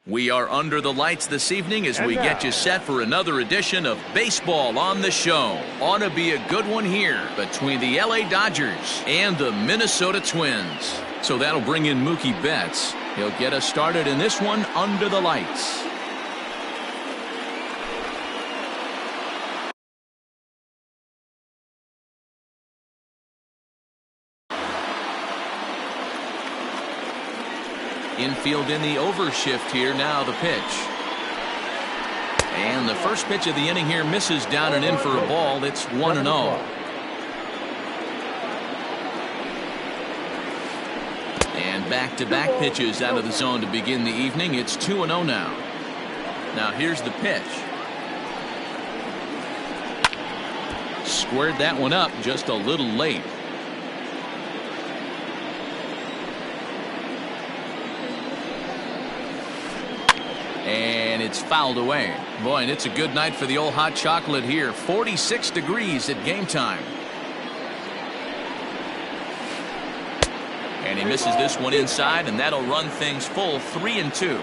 We are under the lights this evening as we get you set for another edition of Baseball on the Show. Ought to be a good one here between the LA Dodgers and the Minnesota Twins. So that'll bring in Mookie Betts. He'll get us started in this one under the lights. Infield in the overshift here. Now the pitch. And the first pitch of the inning here misses down and in for a ball. It's 1-0. And back-to-back pitches out of the zone to begin the evening. It's 2-0 now. Now here's the pitch. Squared that one up just a little late. And it's fouled away. Boy, and it's a good night for the old hot chocolate here. 46 degrees at game time. And he misses this one inside, and that'll run things full 3-2.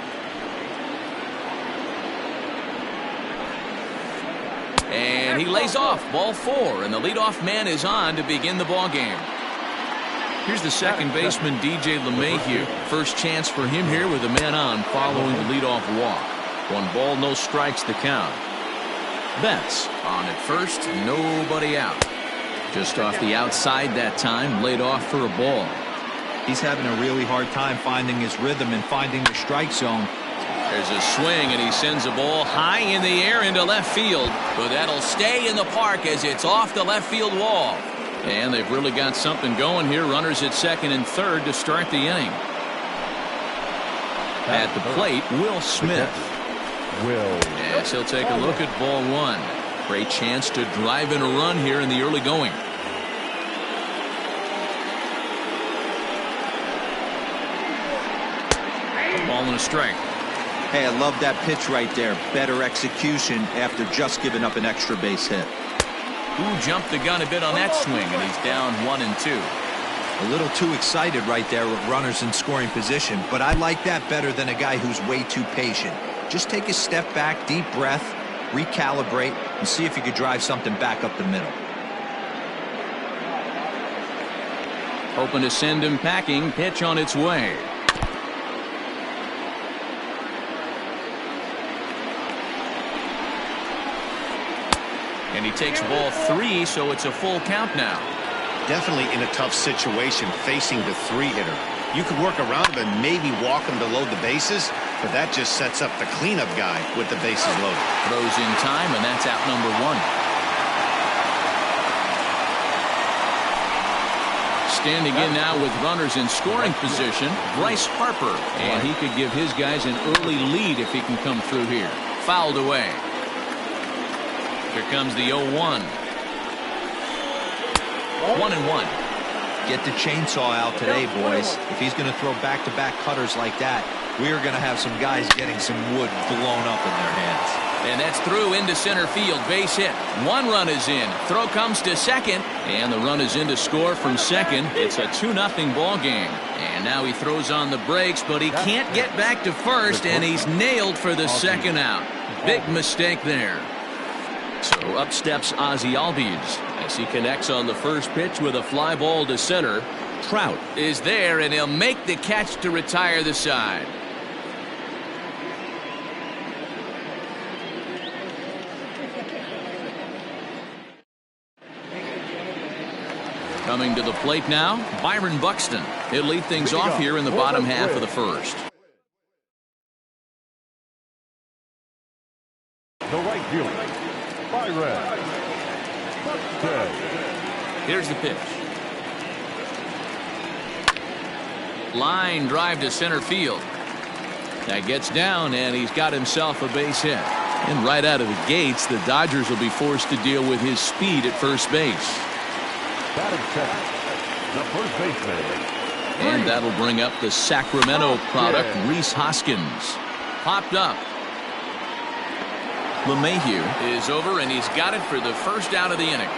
And he lays off ball 4, and the leadoff man is on to begin the ball game. Here's the second baseman, DJ LeMahieu. First chance for him here with a man on following the leadoff walk. 1 ball, no strikes to count. Betts on at first, nobody out. Just off the outside that time, laid off for a ball. He's having a really hard time finding his rhythm and finding the strike zone. There's a swing, and he sends a ball high in the air into left field. But that'll stay in the park as it's off the left field wall. And they've really got something going here. Runners at second and third to start the inning. At the plate, Will Smith. Yes, he'll take a look at ball 1. Great chance to drive in a run here in the early going. Ball and a strike. Hey, I love that pitch right there. Better execution after just giving up an extra base hit. Who jumped the gun a bit on that swing, and he's down 1-2. A little too excited right there with runners in scoring position, but I like that better than a guy who's way too patient. Just take a step back, deep breath, recalibrate, and see if you could drive something back up the middle. Hoping to send him packing. Pitch on its way. And he takes ball 3, so it's a full count now. Definitely in a tough situation facing the 3-hitter. You could work around him and maybe walk him to load the bases, but that just sets up the cleanup guy with the bases loaded. Throws in time, and that's out number 1. Standing in now with runners in scoring position, Bryce Harper. And he could give his guys an early lead if he can come through here. Fouled away. Here comes the 0-1. 1-1. Get the chainsaw out today, boys. If he's going to throw back-to-back cutters like that, we are going to have some guys getting some wood blown up in their hands. And that's through into center field. Base hit. 1 run is in. Throw comes to second. And the run is in to score from second. It's a 2-0 ball game. And now he throws on the brakes, but he can't get back to first, and he's nailed for the second out. Big mistake there. So up steps Ozzie Albies as he connects on the first pitch with a fly ball to center. Trout is there, and he'll make the catch to retire the side. Coming to the plate now, Byron Buxton. He'll lead things off here in the bottom half of the first. The right fielder, Byron Buxton. Here's the pitch. Line drive to center field. That gets down, and he's got himself a base hit. And right out of the gates, the Dodgers will be forced to deal with his speed at first base. Batting second, the first baseman. And that'll bring up the Sacramento product, Rhys Hoskins. Popped up. LeMahieu is over, and he's got it for the first out of the inning.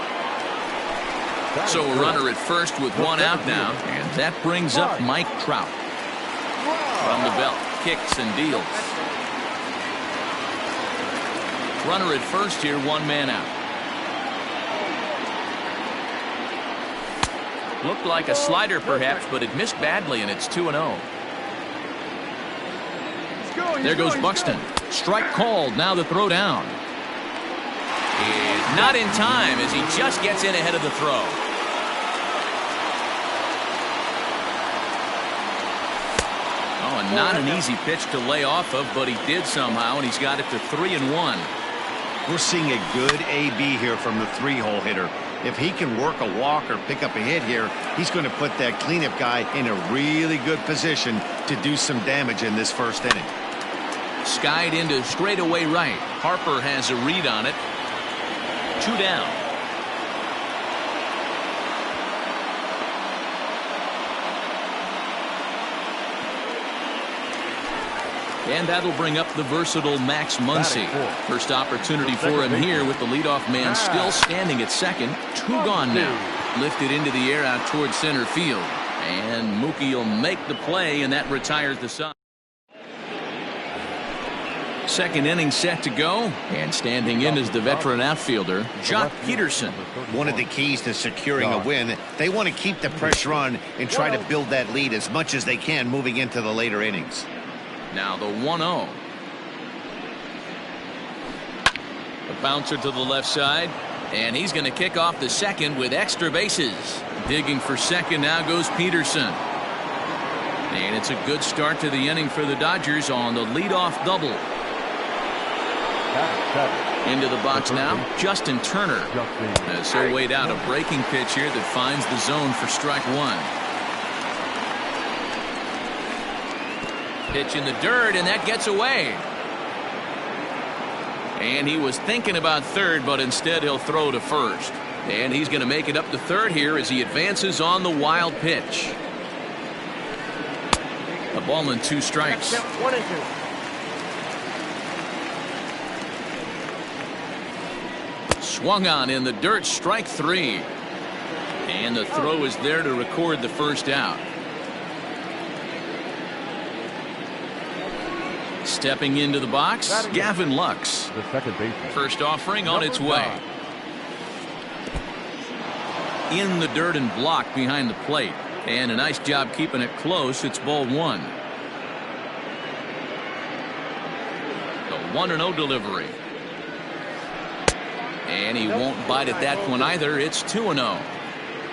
So a runner at first with 1 out now, and that brings up Mike Trout. From the belt, kicks and deals. Runner at first here, one man out. Looked like a slider perhaps, but it missed badly, and it's 2-0. There goes Buxton. Strike called. Now the throw down. Is not in time as he just gets in ahead of the throw. Oh, and not an easy pitch to lay off of, but he did somehow, and he's got it to 3-1. We're seeing a good AB here from the three-hole hitter. If he can work a walk or pick up a hit here, he's going to put that cleanup guy in a really good position to do some damage in this first inning. Skied into straightaway right. Harper has a read on it. 2 down. And that'll bring up the versatile Max Muncy. First opportunity for him here with the leadoff man still standing at second. 2 gone now. Lifted into the air out towards center field. And Mookie will make the play, and that retires the side. Second inning set to go, and standing in is the veteran outfielder, Jock Peterson. One of the keys to securing a win, they want to keep the pressure on and try to build that lead as much as they can moving into the later innings. Now the 1-0. The bouncer to the left side, and he's going to kick off the second with extra bases. Digging for second now goes Peterson. And it's a good start to the inning for the Dodgers on the leadoff double. Into the box now, Justin Turner. So weighed out a breaking pitch here that finds the zone for strike one. Pitch in the dirt, and that gets away. And he was thinking about third, but instead he'll throw to first. And he's going to make it up to third here as he advances on the wild pitch. A ball and 2 strikes. 1 and 2. Swung on in the dirt, strike 3. And the throw is there to record the first out. Stepping into the box, Gavin Lux. The second baseman. First offering on its way. In the dirt and blocked behind the plate. And a nice job keeping it close. It's ball 1. The 1-0 delivery. And he won't bite at that one either. It's 2-0.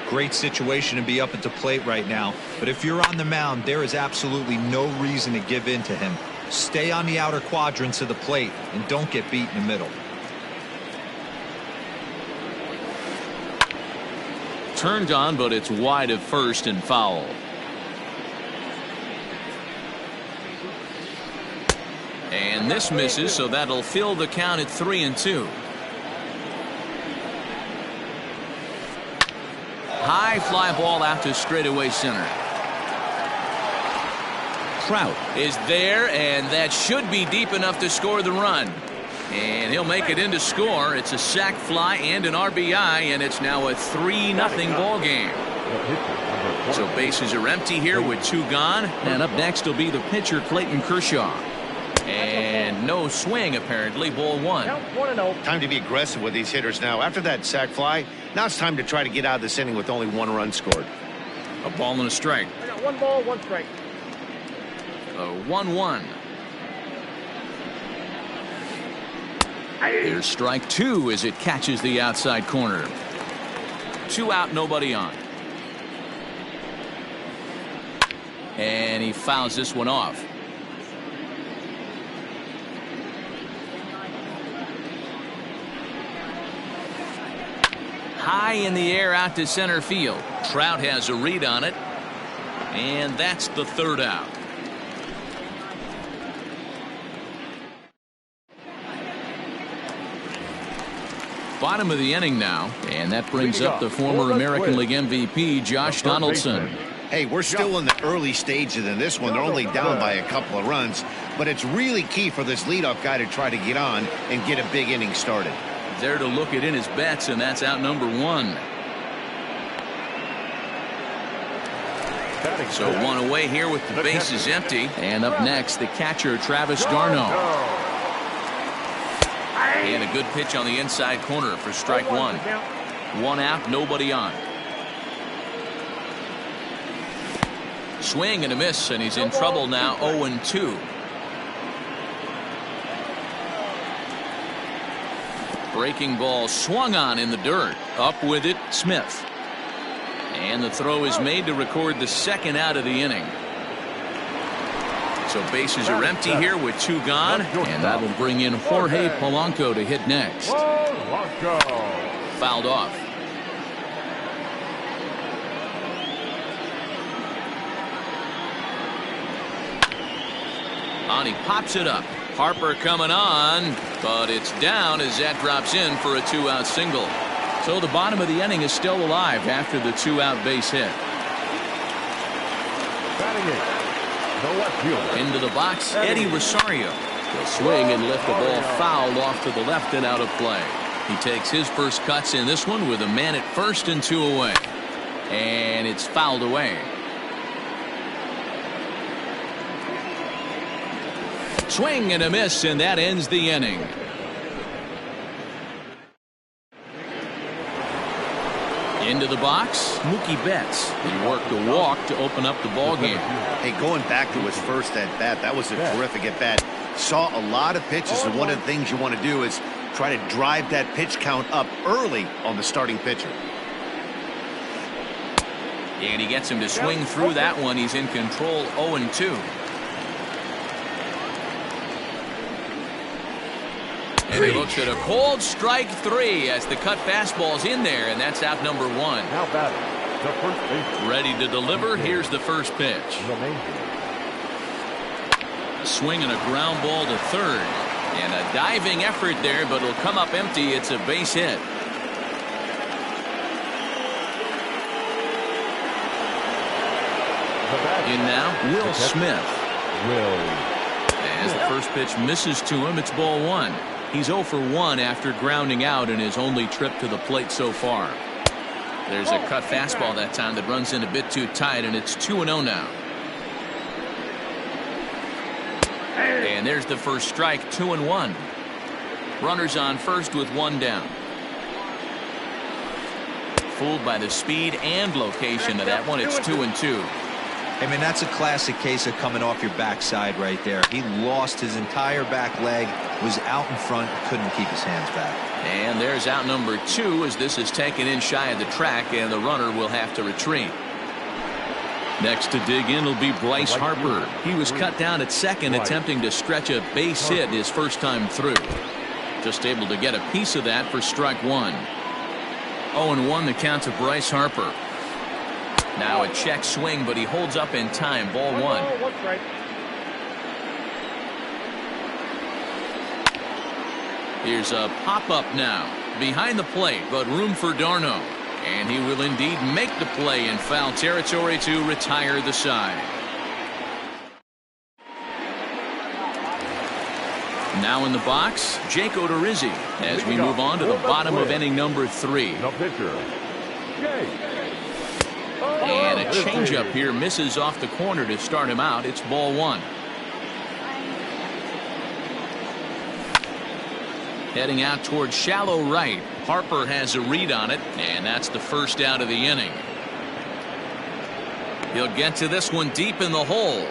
Great situation to be up at the plate right now. But if you're on the mound, there is absolutely no reason to give in to him. Stay on the outer quadrants of the plate and don't get beat in the middle. Turned on, but it's wide of first and foul. And this misses, so that'll fill the count at 3-2. High fly ball out to straightaway center. Trout is there, and that should be deep enough to score the run. And he'll make it in to score. It's a sac fly and an RBI, and it's now a 3-0 ball game. So bases are empty here with 2 gone. And up next will be the pitcher, Clayton Kershaw. And no swing, apparently. Ball 1. 1-0. Time to be aggressive with these hitters now. After that sac fly, now it's time to try to get out of this inning with only 1 run scored. A ball and a strike. I got 1 ball, 1 strike. A 1-1. Here's strike 2 as it catches the outside corner. 2 out, nobody on. And he fouls this one off. High in the air out to center field. Trout has a read on it. And that's the 3rd out. Bottom of the inning now, and that brings up the former American League MVP, Josh Donaldson. Hey, we're still in the early stages in this one. They're only down by a couple of runs, but it's really key for this leadoff guy to try to get on and get a big inning started. There to look it in his bets, and that's out number 1. So 1 away here with the bases empty. And up next, the catcher, Travis d'Arnaud. And a good pitch on the inside corner for strike one. One out, nobody on. Swing and a miss, and he's in trouble now. 0-2. Breaking ball swung on in the dirt. Up with it, Smith. And the throw is made to record the second out of the inning. So bases are empty here with two gone, and that will bring in Jorge Polanco to hit next. Fouled off. And he pops it up. Harper coming on, but it's down as that drops in for a two-out single. So the bottom of the inning is still alive after the two-out base hit. Batting it, the left fielder. Into the box, Eddie Rosario. He'll swing and lift the ball foul off to the left and out of play. He takes his first cuts in this one with a man at first and two away. And it's fouled away. Swing and a miss, and that ends the inning. Into the box, Mookie Betts. He worked a walk to open up the ball game. Hey, going back to his first at bat, that was a terrific at bat. Saw a lot of pitches, and one of the things you want to do is try to drive that pitch count up early on the starting pitcher. And he gets him to swing through that one. He's in control. 0-2. And he looks at a cold strike three as the cut fastball's in there, and that's out number one. Now batting, the first baseman. Ready to deliver. Here's the first pitch. A swing and a ground ball to third. And a diving effort there, but it'll come up empty. It's a base hit. In now, Will Smith. As the first pitch misses to him, it's ball one. He's 0 for 1 after grounding out in his only trip to the plate so far. There's a cut fastball that time that runs in a bit too tight, and it's 2-0 now. And there's the first strike, 2-1. Runners on first with one down. Fooled by the speed and location of that one. It's 2-2. I mean, that's a classic case of coming off your backside right there. He lost his entire back leg, was out in front, couldn't keep his hands back. And there's out number two as this is taken in shy of the track, and the runner will have to retreat. Next to dig in will be Bryce Harper. He was cut down at second, attempting to stretch a base hit his first time through. Just able to get a piece of that for strike one. 0-1 the count to Bryce Harper. Now a check swing, but he holds up in time. Ball one. Here's a pop-up now. Behind the plate, but room for Darno. And he will indeed make the play in foul territory to retire the side. Now in the box, Jake Odorizzi as we move on to the bottom of inning number 3. The pitcher, Jake. And a changeup here misses off the corner to start him out. It's ball one. Heading out towards shallow right. Harper has a read on it, and that's the first out of the inning. He'll get to this one deep in the hole.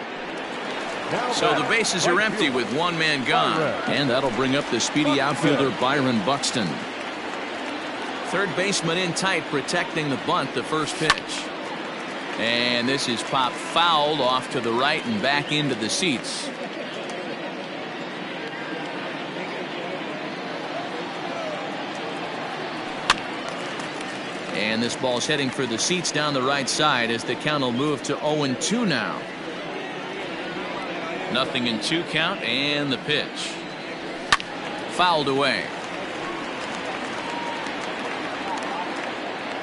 So the bases are empty with one man gone. And that'll bring up the speedy outfielder Byron Buxton. Third baseman in tight, protecting the bunt, the first pitch. And this is popped fouled off to the right and back into the seats. And this ball's heading for the seats down the right side as the count will move to 0-2 now. 0-2 count, and the pitch. Fouled away.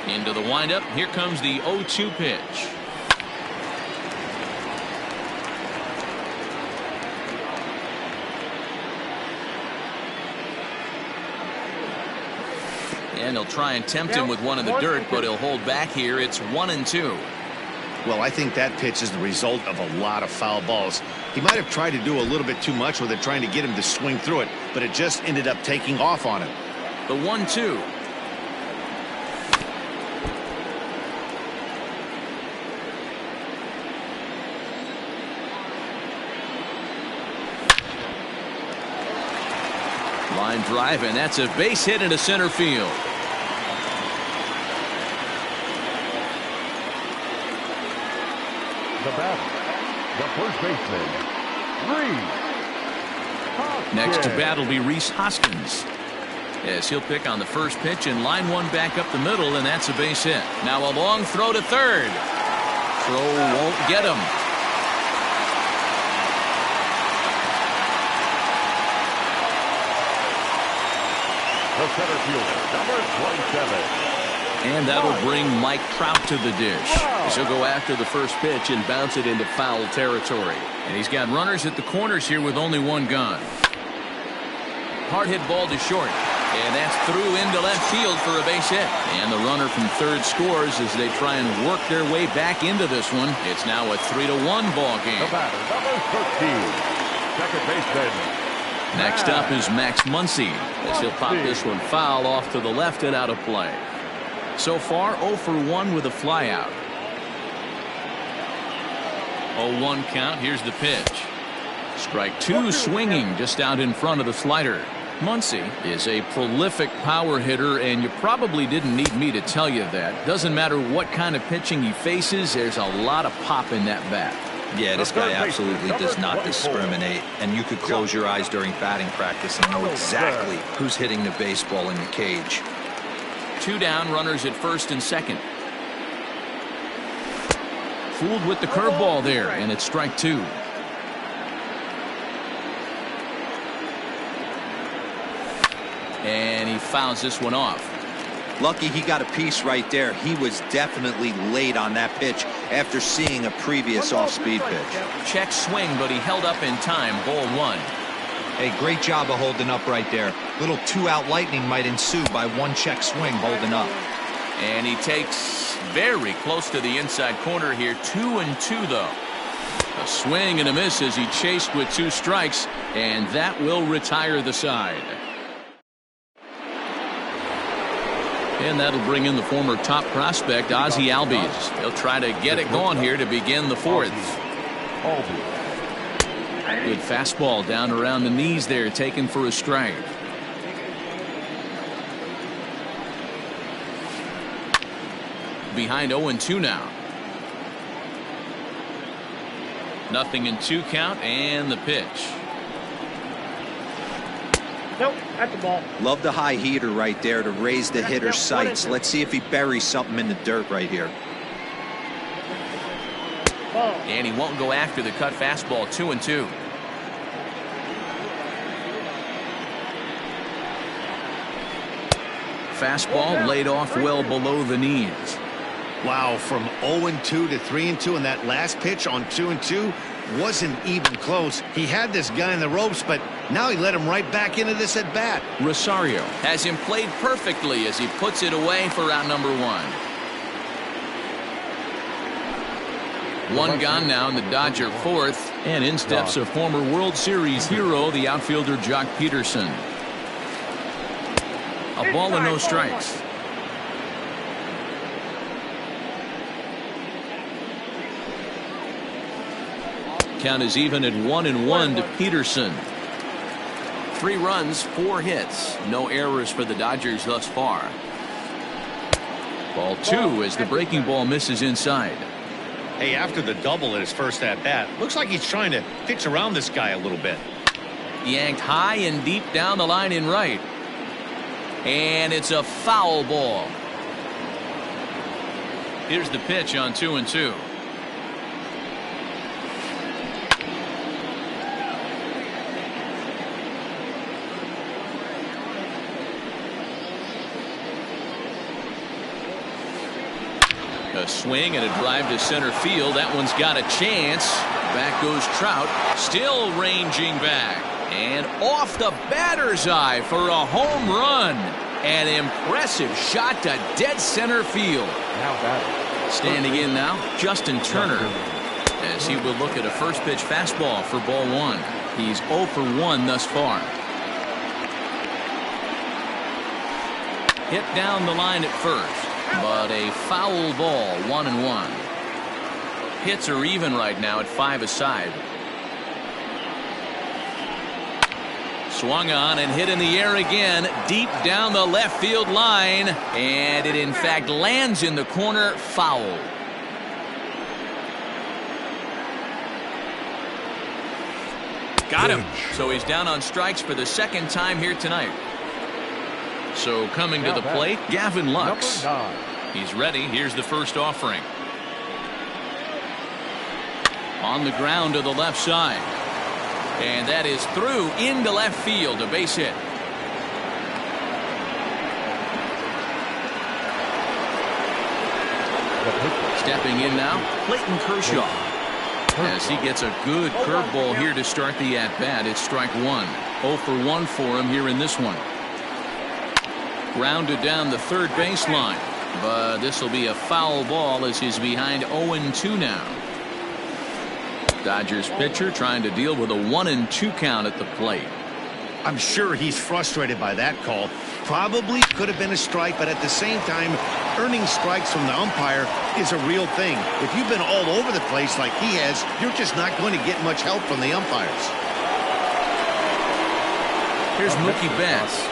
Into the windup. Here comes the 0-2 pitch. And he'll try and tempt him with one in the dirt, but he'll hold back here. It's 1-2. Well, I think that pitch is the result of a lot of foul balls. He might have tried to do a little bit too much with it, trying to get him to swing through it, but it just ended up taking off on him. The 1-2. Line drive, and that's a base hit into center field. The batter, the first baseman, Reese Hoskins. Next to bat will be Reese Hoskins, as he'll pick on the first pitch and line one back up the middle, and that's a base hit. Now a long throw to third. Throw won't get him. The center fielder, number 27. And that'll bring Mike Trout to the dish, as he'll go after the first pitch and bounce it into foul territory. And he's got runners at the corners here with only one gun. Hard hit ball to short, and that's through into left field for a base hit. And the runner from third scores as they try and work their way back into this one. It's now a 3-1 ball game. The batter, number 13, second baseman. Next up is Max Muncy, as he'll pop this one foul off to the left and out of play. So far, 0 for 1 with a flyout. 0-1 count. Here's the pitch. Strike two, swinging just out in front of the slider. Muncy is a prolific power hitter, and you probably didn't need me to tell you that. Doesn't matter what kind of pitching he faces, there's a lot of pop in that bat. Yeah, this guy absolutely does not discriminate, and you could close your eyes during batting practice and know exactly who's hitting the baseball in the cage. 2 down, runners at first and second. Fooled with the curveball there, and it's strike 2. And he fouls this one off. Lucky he got a piece right there. He was definitely late on that pitch after seeing a previous off-speed pitch. Check swing, but he held up in time. Ball 1. Hey, great job of holding up right there. Little 2-out lightning might ensue by one check swing holding up. And he takes very close to the inside corner here. 2-2 though. A swing and a miss as he chased with 2 strikes, and that will retire the side. And that'll bring in the former top prospect, Ozzie Albies. He'll try to get it going here to begin the 4th. Good fastball down around the knees there, taken for a strike. Behind 0-2 now. 0-2 count, and the pitch. Nope, that's the ball. Love the high heater right there to raise the hitter's sights. Let's see if he buries something in the dirt right here. Ball. And he won't go after the cut fastball. 2-2. Fastball laid off well below the knees. Wow, from 0-2 to 3-2, and that last pitch on 2-2 wasn't even close. He had this guy in the ropes, but now he let him right back into this at bat. Rosario has him played perfectly as he puts it away for out number 1. 1 gone now in the Dodger 4th, and in steps a former World Series hero, the outfielder Jock Peterson. A ball and no strikes. Count is even at 1-1 to Peterson. 3 runs, 4 hits. No errors for the Dodgers thus far. Ball 2 as the breaking ball misses inside. Hey, after the double at his first at-bat, looks like he's trying to pitch around this guy a little bit. Yanked high and deep down the line in right. And it's a foul ball. Here's the pitch on 2-2. A swing and a drive to center field. That one's got a chance. Back goes Trout, still ranging back. And off the batter's eye for a home run. An impressive shot to dead center field. Now batting, Standing in now, Justin Turner, as he will look at a first pitch fastball for ball one. He's 0 for 1 thus far. Hit down the line at first, but a foul ball, 1-1. Hits are even right now at 5 aside. Swung on and hit in the air again, deep down the left field line, and it in fact lands in the corner, foul. Got him. So he's down on strikes for the second time here tonight. So coming to the plate, Gavin Lux. He's ready. Here's the first offering. On the ground to the left side. And that is through into left field, a base hit. Stepping in now, Clayton Kershaw. As he gets a good curveball here to start the at-bat. It's strike one. 0 for 1 for him here in this one. Grounded down the third baseline. But this will be a foul ball as he's behind 0-2 now. Dodgers pitcher trying to deal with a 1-2 count at the plate. I'm sure he's frustrated by that call. Probably could have been a strike, but at the same time, earning strikes from the umpire is a real thing. If you've been all over the place like he has, you're just not going to get much help from the umpires. Here's Mookie Betts.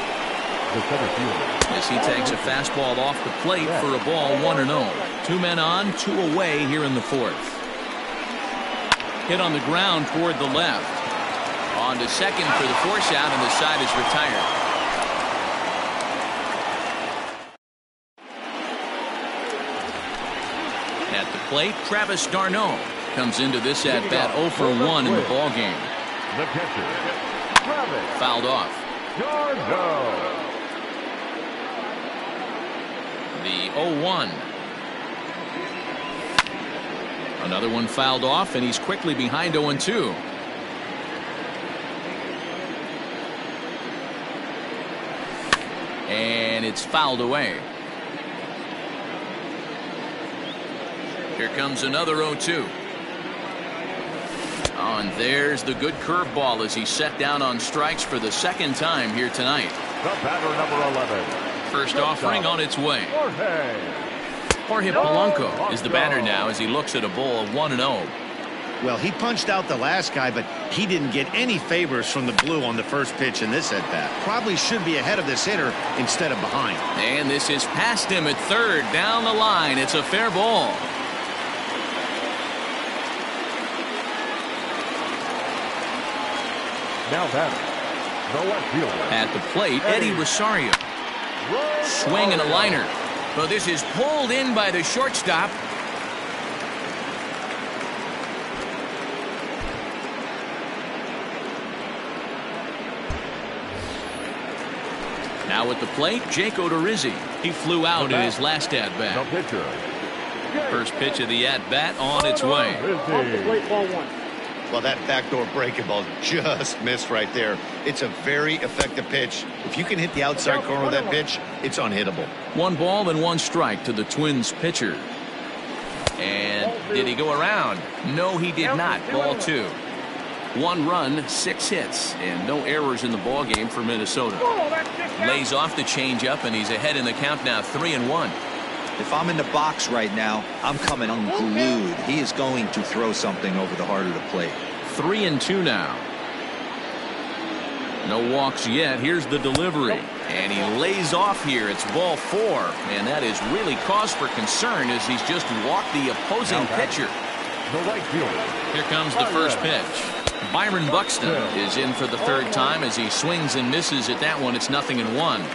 As he takes a fastball off the plate for a ball, 1-0. 2 men on, 2 away here in the fourth. Hit on the ground toward the left. On to second for the force out, and the side is retired. At the plate, Travis d'Arnaud comes into this at bat 0 for 1 in the ball game. The catcher, Travis Fouled off. d'Arnaud. The 0-1. Another one fouled off, and he's quickly behind 0-2. And it's fouled away. Here comes another 0-2. Oh, and there's the good curveball as he's set down on strikes for the second time here tonight. The batter, number 11. First offering on its way. Jorge Polanco is the batter now as he looks at a ball of 1-0. Well, he punched out the last guy, but he didn't get any favors from the blue on the first pitch in this at-bat. Probably should be ahead of this hitter instead of behind. And this is past him at third, down the line. It's a fair ball. Now batter, the left fielder. At the plate, Eddie Rosario. Swing and a liner. But this is pulled in by the shortstop. Now at the plate, Jake Odorizzi. He flew out in his last at-bat. The pitcher. First pitch of the at-bat on its way. Off the plate, ball 1. Well, that backdoor breaking ball just missed right there. It's a very effective pitch. If you can hit the outside corner of that pitch, it's unhittable. 1 ball and 1 strike to the Twins pitcher. And did he go around? No, he did not. Ball 2. 1 run, 6 hits, and no errors in the ball game for Minnesota. Lays off the changeup, and he's ahead in the count now, 3-1. If I'm in the box right now, I'm coming unglued. He is going to throw something over the heart of the plate. 3-2 now. No walks yet. Here's the delivery. And he lays off here. It's ball 4. And that is really cause for concern as he's just walked the opposing pitcher. The right fielder. Here comes the first pitch. Byron Buxton is in for the third time as he swings and misses at that one. It's 0-1.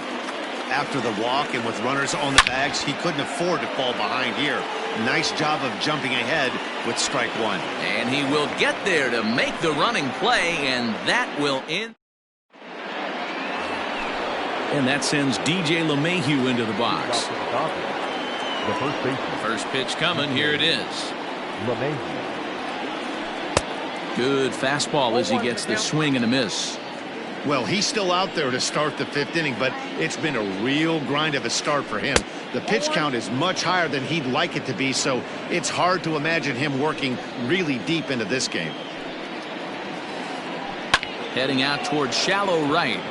After the walk and with runners on the bags, he couldn't afford to fall behind here. Nice job of jumping ahead with strike 1. And he will get there to make the running play, and that will end. And that sends DJ LeMahieu into the box. The first baseman. First pitch coming. Here it is. LeMahieu. Good fastball as he gets the swing and a miss. Well, he's still out there to start the 5th inning, but it's been a real grind of a start for him. The pitch count is much higher than he'd like it to be, so it's hard to imagine him working really deep into this game. Heading out towards shallow right.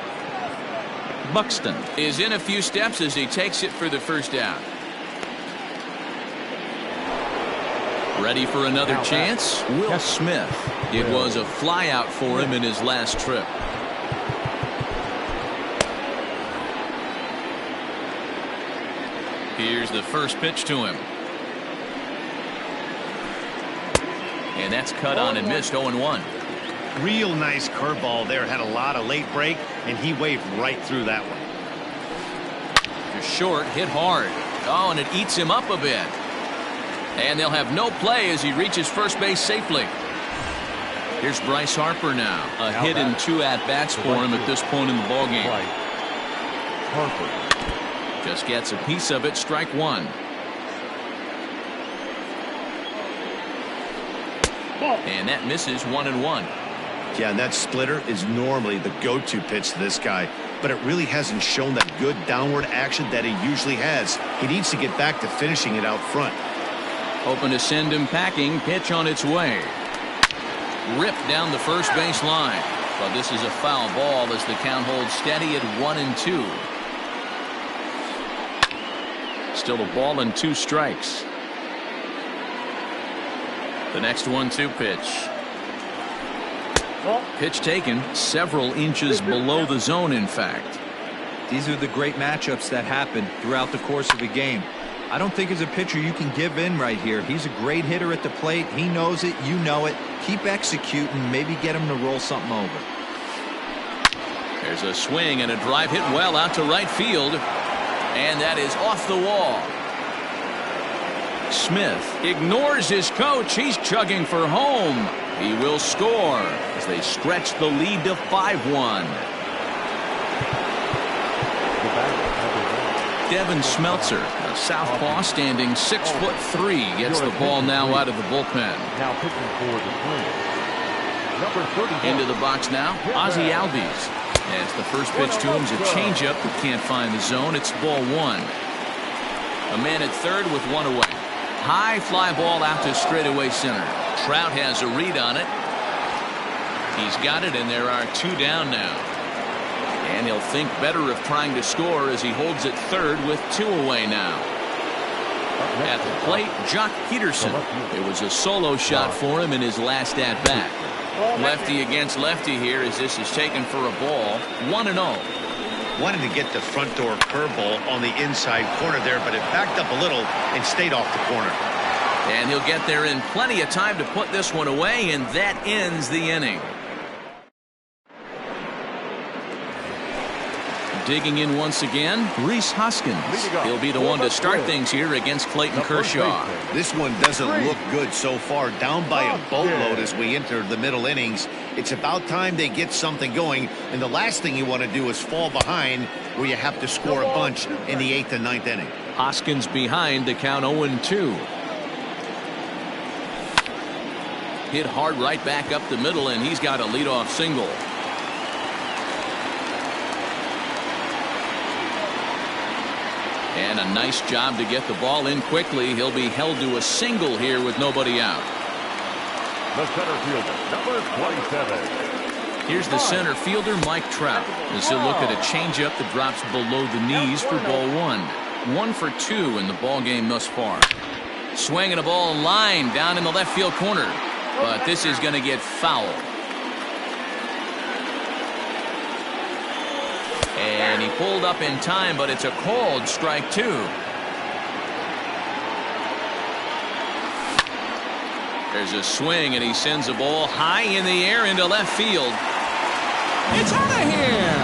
Buxton is in a few steps as he takes it for the first out. Ready for another chance? Will Smith. It was a fly out for him in his last trip. Here's the first pitch to him. And that's cut on and missed. 0-1. Real nice curveball there. Had a lot of late break, and he waved right through that one. Just short, hit hard. Oh, and it eats him up a bit. And they'll have no play as he reaches first base safely. Here's Bryce Harper now. A hit and 2 at-bats for him at this point in the ballgame. Harper just gets a piece of it. Strike one. And that misses. 1-1. Yeah, and that splitter is normally the go-to pitch to this guy, but it really hasn't shown that good downward action that he usually has. He needs to get back to finishing it out front. Open to send him packing. Pitch on its way. Ripped down the first base line. But this is a foul ball as the count holds steady at 1-2. Still a ball and 2 strikes. The next 1-2 pitch. Pitch taken several inches below the zone, in fact. These are the great matchups that happen throughout the course of a game. I don't think as a pitcher you can give in right here. He's a great hitter at the plate. He knows it. You know it. Keep executing. Maybe get him to roll something over. There's a swing and a drive hit well out to right field. And that is off the wall. Smith ignores his coach. He's chugging for home. He will score as they stretch the lead to 5-1. Devin Smeltzer, a southpaw standing 6'3", gets the ball now out of the bullpen. Now pitching for the Twins. Number 30. Into the box now, Ozzie Albies. As the first pitch to him is a changeup that can't find the zone. It's ball 1. A man at third with 1 away. High fly ball out to straightaway center. Trout has a read on it. He's got it, and there are 2 down now. And he'll think better of trying to score as he holds it third with 2 away now. At the plate, Jock Peterson. It was a solo shot for him in his last at-bat. Lefty against lefty here as this is taken for a ball. 1-0. Wanted to get the front door curveball on the inside corner there, but it backed up a little and stayed off the corner. And he'll get there in plenty of time to put this one away, and that ends the inning. Digging in once again, Rhys Hoskins. He'll be the one to start things here against Clayton Kershaw. This one doesn't look good so far. Down by a boatload as we enter the middle innings. It's about time they get something going, and the last thing you want to do is fall behind where you have to score a bunch in the 8th and 9th inning. Hoskins behind, the count 0-2. Hit hard right back up the middle, and he's got a leadoff single. And a nice job to get the ball in quickly. He'll be held to a single here with nobody out. The center fielder, number 27. Here's the center fielder, Mike Trout, as he'll look at a changeup that drops below the knees for ball 1. 1 for 2 in the ball game thus far. Swinging a ball line down in the left field corner, but this is going to get foul. And he pulled up in time, but it's a called strike 2. There's a swing, and he sends a ball high in the air into left field. It's out of here!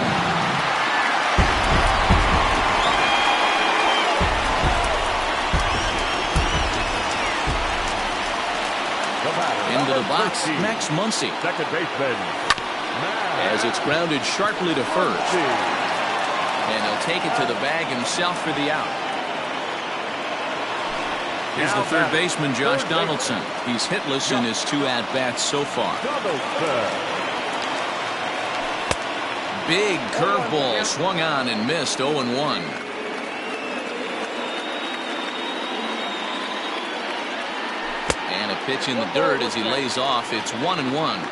Into the box, Max Muncy. Second baseman, As it's grounded sharply to first. And he'll take it to the bag himself for the out. Here's the third baseman, Josh Donaldson. He's hitless in his 2 at-bats so far. Big curveball swung on and missed. 0-1. pitch in the dirt as he lays off. It's 1-1.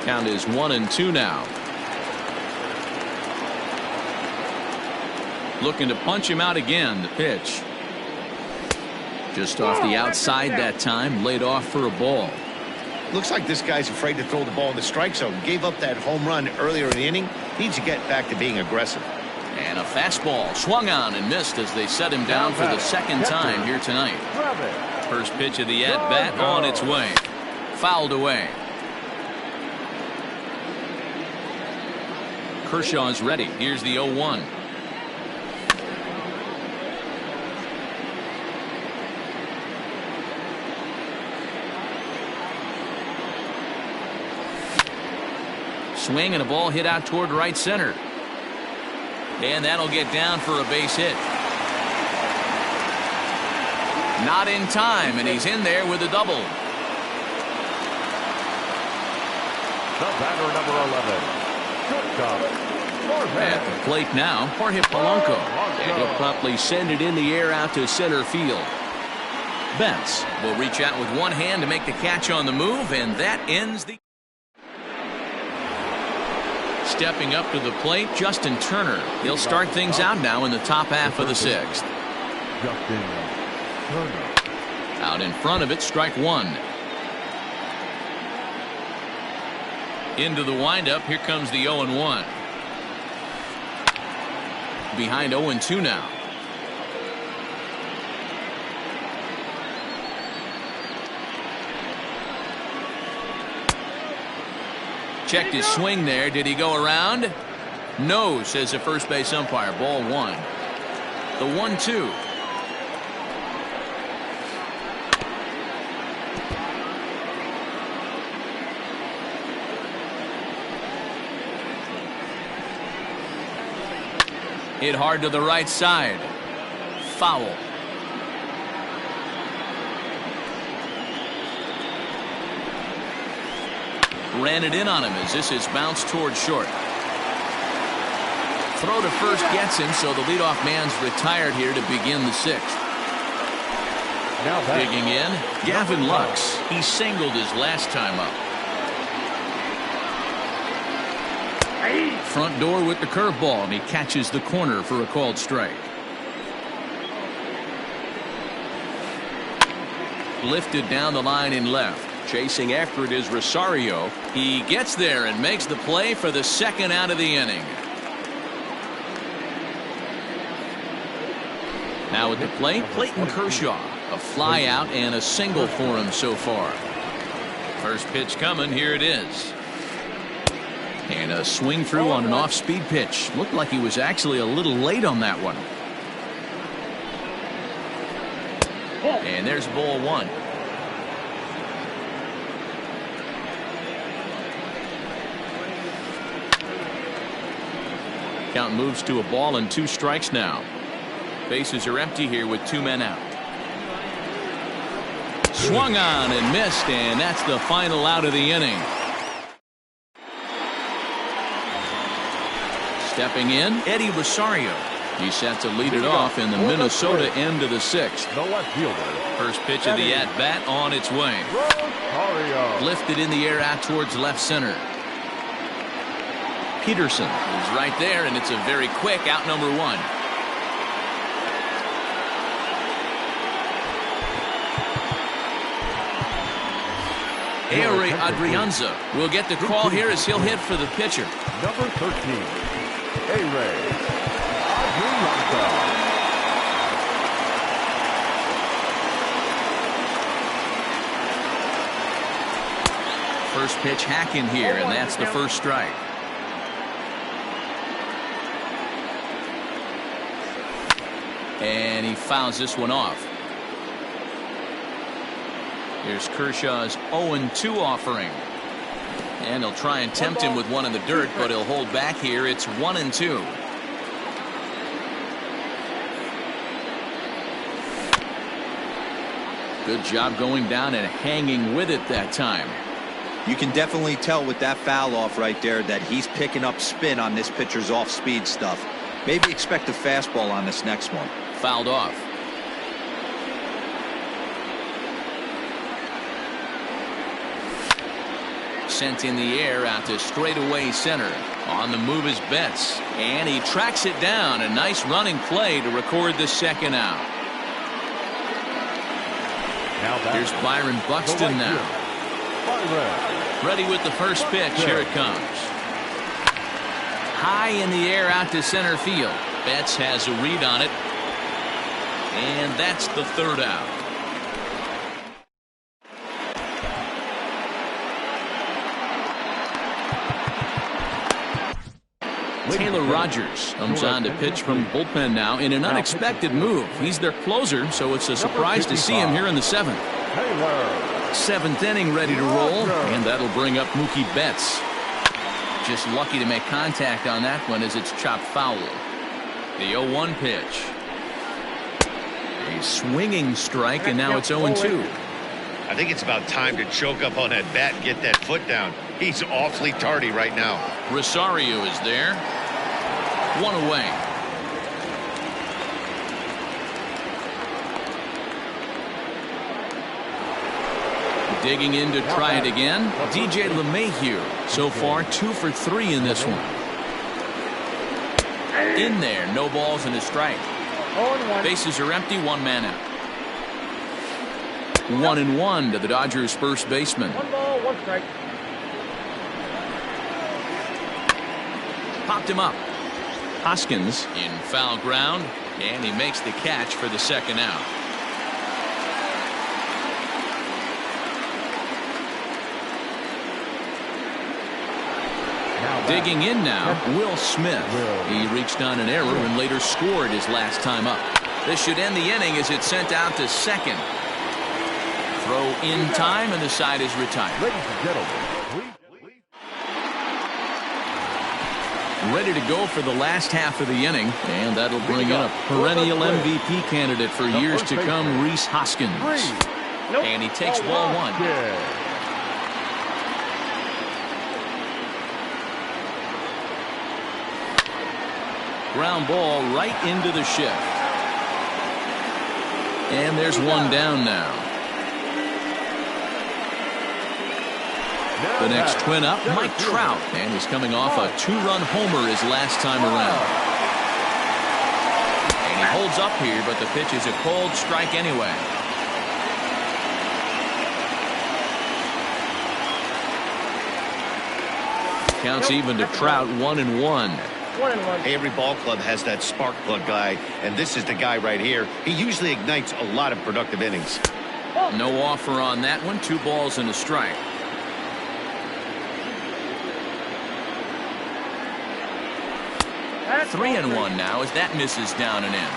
Count is 1-2 now. Looking to punch him out again. The pitch. Just off the outside that time. Laid off for a ball. Looks like this guy's afraid to throw the ball in the strike zone. Gave up that home run earlier in the inning. Needs to get back to being aggressive. And a fastball swung on and missed as they set him down for the second time here tonight. First pitch of the at-bat on its way. Fouled away. Kershaw's ready. Here's the 0-1. Swing and a ball hit out toward right center. And that'll get down for a base hit. Not in time, and he's in there with a double. The batter, number 11. At the plate now, Jorge Polanco. And he'll promptly send it in the air out to center field. Betts will reach out with one hand to make the catch on the move, and that ends the... Stepping up to the plate, Justin Turner. He'll start things out now in the top half of the sixth. Justin Turner. Out in front of it, strike one. Into the windup, here comes the 0-1. Behind 0-2 now. Checked his swing there. Did he go around? No, says the first base umpire. Ball one. The 1-2. Hit hard to the right side. Foul. Ran it in on him as this is bounced towards short. Throw to first gets him, so the leadoff man's retired here to begin the sixth. Now digging in, Gavin Lux. He singled his last time up. Front door with the curveball, and he catches the corner for a called strike. Lifted down the line in left. Chasing after it is Rosario. He gets there and makes the play for the second out of the inning. Now at the plate, Clayton Kershaw. A fly out and a single for him so far. First pitch coming. Here it is. And a swing through on an off-speed pitch. Looked like he was actually a little late on that one. And there's ball one. Count moves to a ball and 2 strikes now. Bases are empty here with 2 men out. Swung on and missed, and that's the final out of the inning. Stepping in, Eddie Rosario. He's set to lead it off in the Minnesota end of the sixth. The left fielder. First pitch of the at-bat on its way. Rosario. Lifted in the air out towards left center. Peterson is right there, and it's a very quick out number 1. Aore Adrianza will get the call here as he'll hit for the pitcher. Number 13, Aore Adrianza. First pitch hacking here, and that's the first strike. And he fouls this one off. Here's Kershaw's 0-2 offering. And he'll try and tempt him with one in the dirt, but he'll hold back here. It's 1-2. Good job going down and hanging with it that time. You can definitely tell with that foul off right there that he's picking up spin on this pitcher's off-speed stuff. Maybe expect a fastball on this next one. Fouled off. Sent in the air out to straightaway center. On the move is Betts, and he tracks it down. A nice running play to record the second out. Here's Byron Buxton now. Ready with the first pitch. Here it comes. High in the air out to center field. Betts has a read on it, and that's the third out. Taylor Rogers comes on to pitch from the bullpen now in an unexpected move. He's their closer, so it's a surprise to see him here in the seventh. Seventh inning ready to roll, and that'll bring up Mookie Betts. Just lucky to make contact on that one as it's chopped foul. The 0-1 pitch. A swinging strike, and now it's 0-2. I think it's about time to choke up on that bat and get that foot down. He's awfully tardy right now. Rosario is there. One away. Digging in to try it again. DJ LeMahieu. So far 2 for 3 in this one. In there. No balls and a strike. Bases are empty. One man out. 1-1 to the Dodgers first baseman. 1 ball, 1 strike. Popped him up. Hoskins in foul ground, and he makes the catch for the second out. Digging in now, Will Smith. He reached on an error and later scored his last time up. This should end the inning as it's sent out to second. Throw in time, and the side is retired. Ladies and gentlemen, ready to go for the last half of the inning, and that'll bring in a perennial MVP candidate for years to come, Rhys Hoskins. And he takes ball 1. Ground ball right into the shift. And there's one down now. The next twin up, Mike Trout, and he's coming off a 2-run homer his last time around. And he holds up here, but the pitch is a cold strike anyway. Counts even to Trout, 1-1. Hey, every ball club has that spark plug guy, and this is the guy right here. He usually ignites a lot of productive innings. No offer on that one. 2 balls and a strike. 3-1 now as that misses down and in.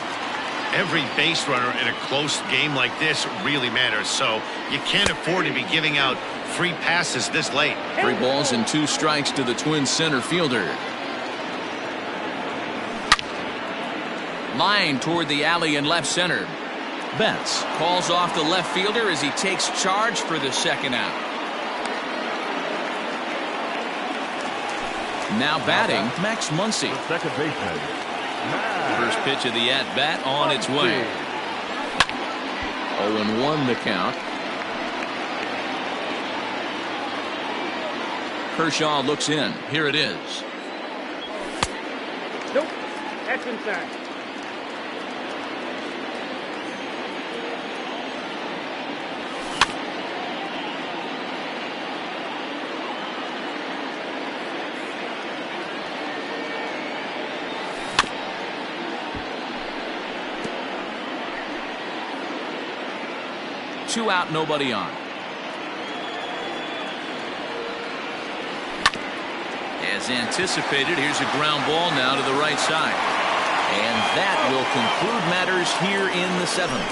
Every base runner in a close game like this really matters, so you can't afford to be giving out free passes this late. 3 balls and 2 strikes to the Twins center fielder. Line toward the alley in left center. Betts calls off the left fielder as he takes charge for the second out. Now batting, Max Muncy. second baseman. First pitch of the at-bat on its way. 0-1 the count. Kershaw looks in. Here it is. Nope. That's inside. Two out, nobody on. As anticipated, here's a ground ball now to the right side. And that will conclude matters here in the 7th.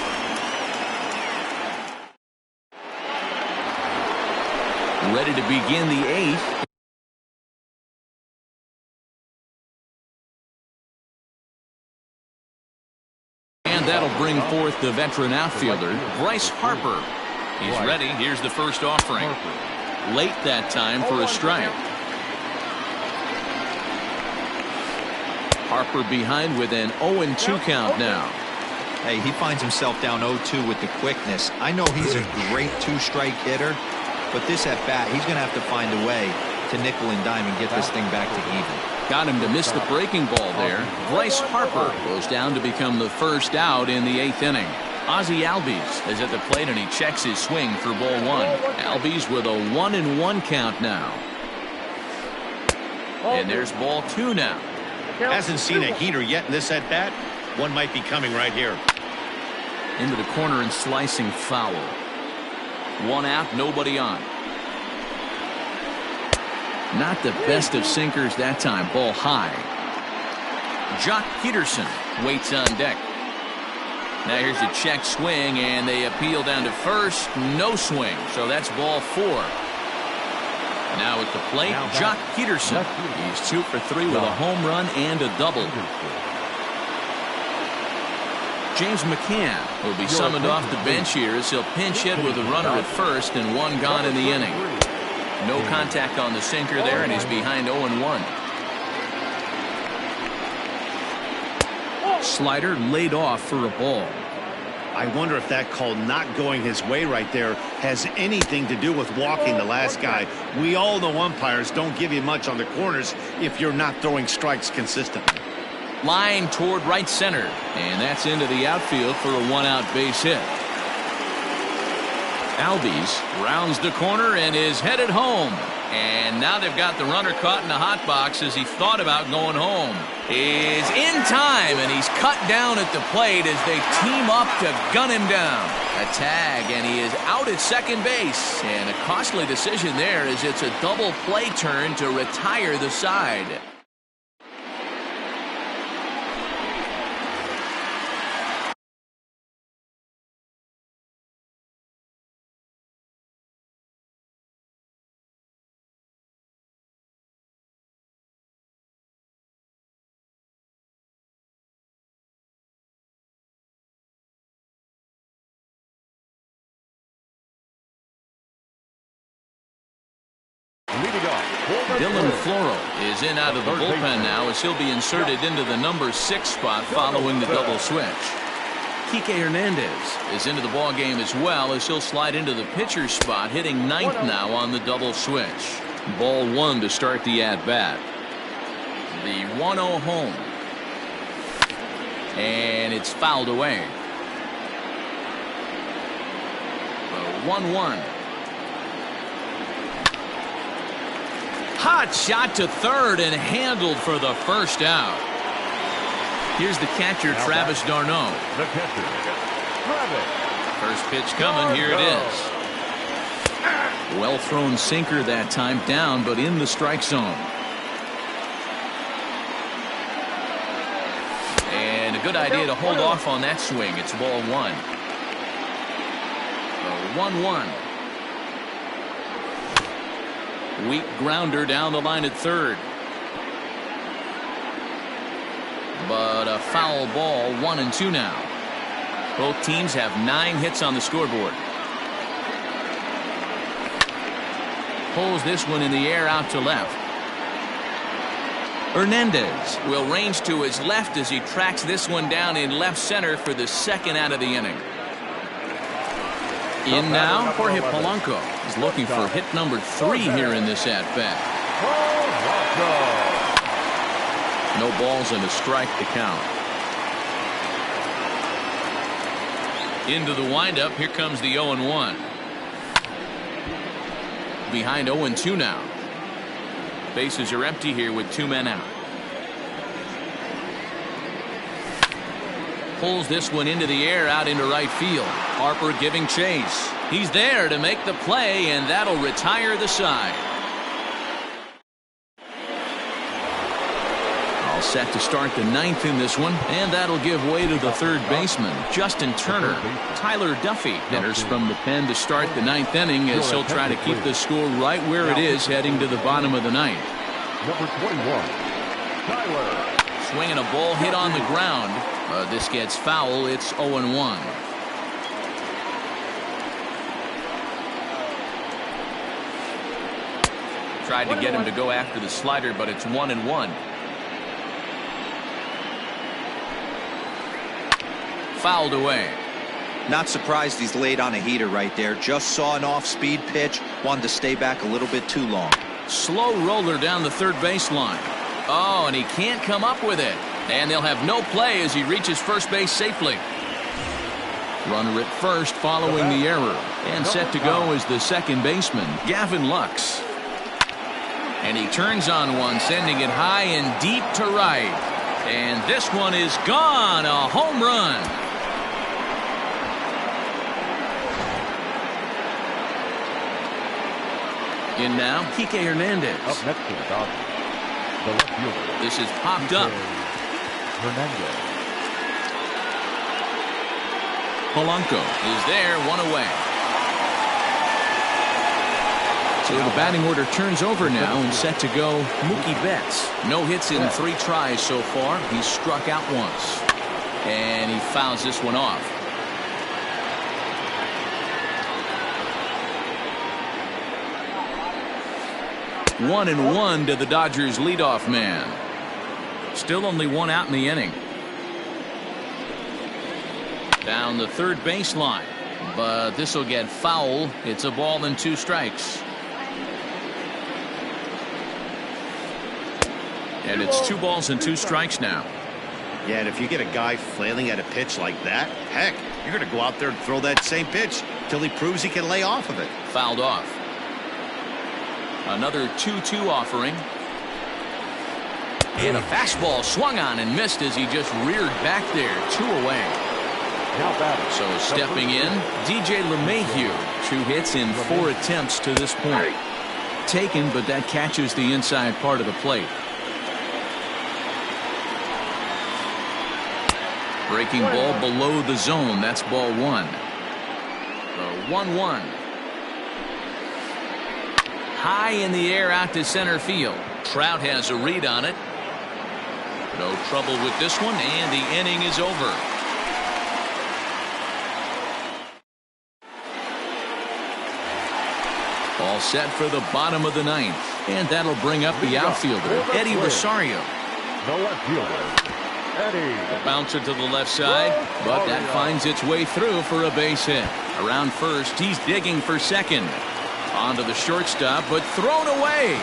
Ready to begin the 8th. And that'll bring forth the veteran outfielder, Bryce Harper. He's ready. Here's the first offering. Late that time for a strike. Harper behind with an 0-2 count now. Hey, he finds himself down 0-2 with the quickness. I know he's a great two-strike hitter, but this at bat, he's going to have to find a way to nickel and dime and get this thing back to even. Got him to miss the breaking ball there. Bryce Harper goes down to become the first out in the 8th inning. Ozzie Albies is at the plate and he checks his swing for ball 1. Albies with a 1-1 count now. And there's ball 2 now. Hasn't seen a heater yet in this at bat. One might be coming right here. Into the corner and slicing foul. 1 out, nobody on. Not the best of sinkers that time. Ball high. Jock Peterson waits on deck. Now here's a check swing, and they appeal down to first. No swing, so that's ball 4. Now at the plate, Jock Peterson. He's 2 for 3 with a home run and a double. James McCann will be summoned off the bench here as he'll pinch hit with a runner at first and 1 gone in the inning. No contact on the sinker there, and he's behind 0-1. Slider laid off for a ball. I wonder if that call not going his way right there has anything to do with walking the last guy. We all know umpires don't give you much on the corners if you're not throwing strikes consistently. Line toward right center, and that's into the outfield for a 1-out base hit. Albies rounds the corner and is headed home. And now they've got the runner caught in the hot box as he thought about going home. Is in time, and he's cut down at the plate as they team up to gun him down. A tag, and he is out at second base. And a costly decision there as it's a double play turn to retire the side. Dylan Floro is in out of the bullpen now as he'll be inserted into the number 6 spot following the double switch. Kike Hernandez is into the ball game as well as he'll slide into the pitcher spot, hitting 9th now on the double switch. Ball 1 to start the at-bat. The 1-0 home. And it's fouled away. The 1-1. Hot shot to third and handled for the first out. Here's the catcher, Travis d'Arnaud. The catcher, Travis. First pitch coming. Here it is. Well thrown sinker that time, down but in the strike zone. And a good idea to hold off on that swing. It's ball 1. The 1-1. Weak grounder down the line at third. But a foul ball, 1-2 now. Both teams have 9 hits on the scoreboard. Pulls this one in the air out to left. Hernandez will range to his left as he tracks this one down in left center for the 2nd out of the inning. In now, Jorge Polanco is looking for hit number 3 here in this at-bat. No balls and a strike to count. Into the windup, here comes the 0-1. Behind 0-2 now. Bases are empty here with 2 men out. Pulls this one into the air out into right field. Harper giving chase. He's there to make the play, and that'll retire the side. All set to start the 9th in this one, and that'll give way to the 3rd baseman, Justin Turner. Tyler Duffy enters from the pen to start the 9th inning as he'll try to keep the score right where it is heading to the bottom of the 9th. Number 21, Tyler. Swinging a ball hit on the ground. This gets foul. It's 0-1. Tried to get him to go after the slider, but it's 1-1. fouled away. Not surprised he's laid on a heater right there. Just saw an off-speed pitch. Wanted to stay back a little bit too long. Slow roller down the third baseline. Oh, and he can't come up with it. And they'll have no play as he reaches first base safely. Runner at first following the error. And set to go is the second baseman, Gavin Lux. And he turns on one, sending it high and deep to right. And this one is gone. A home run. In now, Kike Hernandez. Up next to the Dodgers, the left fielder. This is popped up. Hernandez. Polanco is there, one away. So the batting order turns over now and set to go Mookie Betts. No hits in 3 tries so far. He's struck out once. And he fouls this one off. One and one to the Dodgers leadoff man. Still only one out in the inning. Down the third baseline, but this will get foul. It's a ball and 2 strikes. And it's 2 balls and 2 strikes now. Yeah, and if you get a guy flailing at a pitch like that, heck, you're going to go out there and throw that same pitch till he proves he can lay off of it. Fouled off. Another 2-2 offering. And a fastball swung on and missed as he just reared back there. 2 away. Now batting. So stepping in, DJ LeMahieu. 2 hits in 4 attempts to this point. Taken, but that catches the inside part of the plate. Breaking ball below the zone. That's ball 1. The 1-1. High in the air out to center field. Trout has a read on it. No trouble with this one, and the inning is over. All set for the bottom of the 9th. And that'll bring up the outfielder, Eddie Rosario. The left fielder, Eddie. A bouncer to the left side, but that finds its way through for a base hit. Around first, he's digging for second. Onto the shortstop, but thrown away.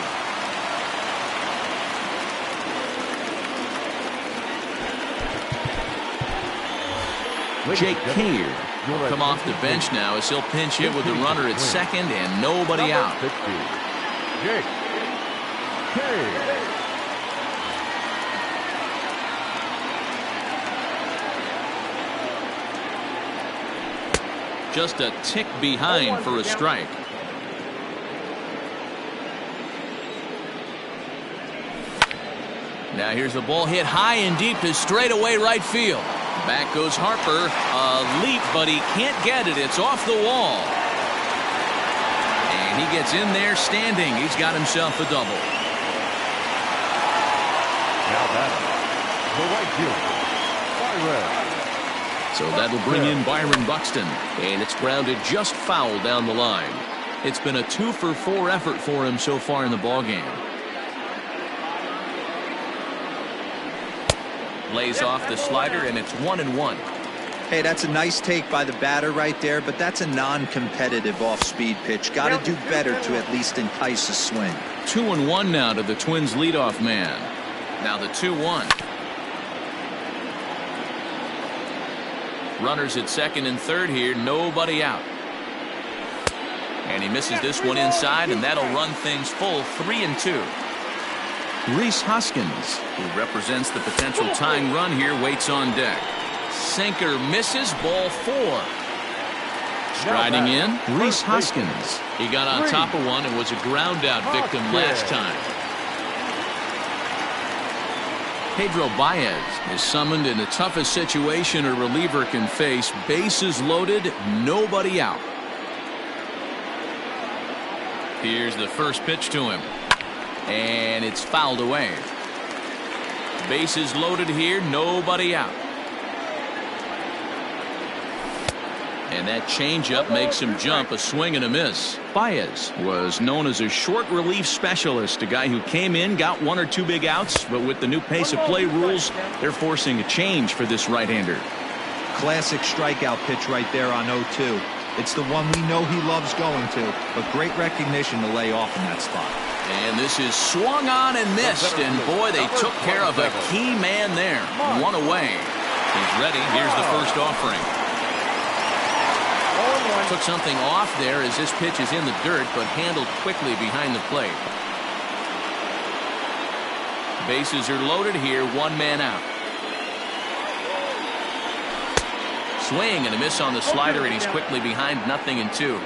Jake Cave will come off the bench now as he'll pinch hit with the runner at second and nobody out. Jake Cave. Just a tick behind for a strike. Now here's the ball hit high and deep to straightaway right field. Back goes Harper. A leap, but he can't get it. It's off the wall. And he gets in there standing. He's got himself a double. Now batting, the right fielder, Byron. So that'll bring in Byron Buxton. And it's grounded just foul down the line. It's been a 2-for-4 effort for him so far in the ballgame. Lays off the slider, and it's 1-1. Hey, that's a nice take by the batter right there, but that's a non-competitive off-speed pitch. Got to do better to at least entice a swing. 2-1 now to the Twins leadoff man. Now the 2-1. Runners at second and third here, nobody out. And he misses this one inside, and that'll run things full 3-2. Rhys Hoskins, who represents the potential tying run here, waits on deck. Sinker misses, ball 4. Striding in, Rhys Hoskins. He got on top of one and was a ground out victim last time. Pedro Baez is summoned in the toughest situation a reliever can face. Bases loaded, nobody out. Here's the first pitch to him. And it's fouled away. Bases loaded here, nobody out. And that changeup makes him jump, a swing and a miss. Baez was known as a short relief specialist, a guy who came in, got 1 or 2 big outs, but with the new pace of play rules, they're forcing a change for this right-hander. Classic strikeout pitch right there on 0-2. It's the one we know he loves going to, but great recognition to lay off in that spot. And this is swung on and missed, and boy, they took care of a key man there. One away. He's ready. Here's the first offering. Took something off there as this pitch is in the dirt, but handled quickly behind the plate. Bases are loaded here, one man out. Swing and a miss on the slider, and he's quickly behind 0-2.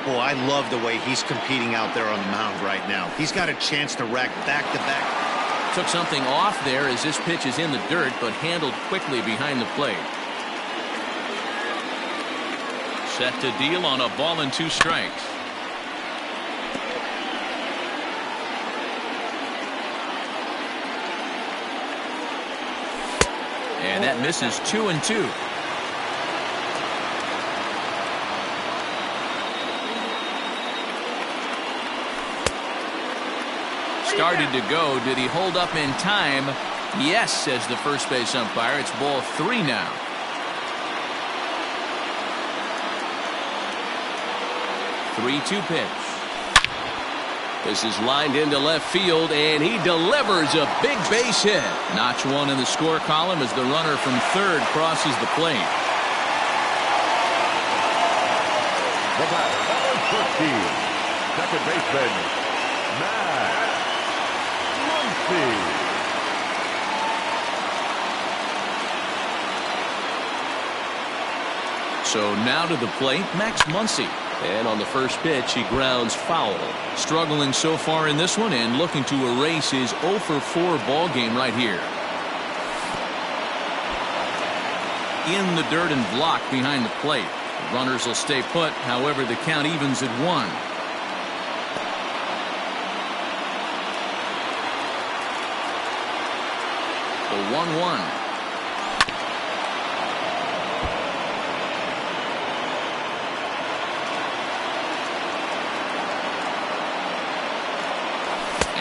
Boy, I love the way he's competing out there on the mound right now. He's got a chance to rack back-to-back. Took something off there as this pitch is in the dirt, but handled quickly behind the plate. Set to deal on a ball and 2 strikes. And that misses 2-2. Started to go. Did he hold up in time? Yes, says the first base umpire. It's ball 3 now. Three-two pitch. This is lined into left field, and he delivers a big base hit. Notch 1 in the score column as the runner from third crosses the plate. The batter, number 15, second baseman, Max Muncy. So now to the plate, Max Muncy. And on the first pitch, he grounds foul. Struggling so far in this one and looking to erase his 0-for-4 ball game right here. In the dirt and blocked behind the plate. Runners will stay put, however the count evens at 1. The 1-1.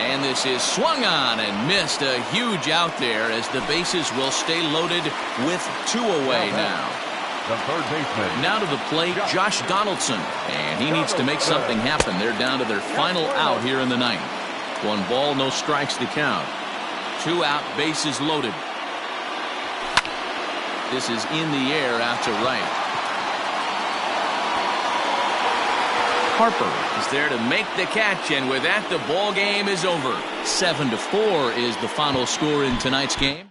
And this is swung on and missed. A huge out there as the bases will stay loaded with 2 away now. The third baseman. Now to the plate, Josh Donaldson. And he needs to make something happen. They're down to their final out here in the ninth. 1 ball, no strikes to count. 2 out, bases loaded. This is in the air out to right. Harper is there to make the catch, and with that, the ball game is over. 7-4 is the final score in tonight's game.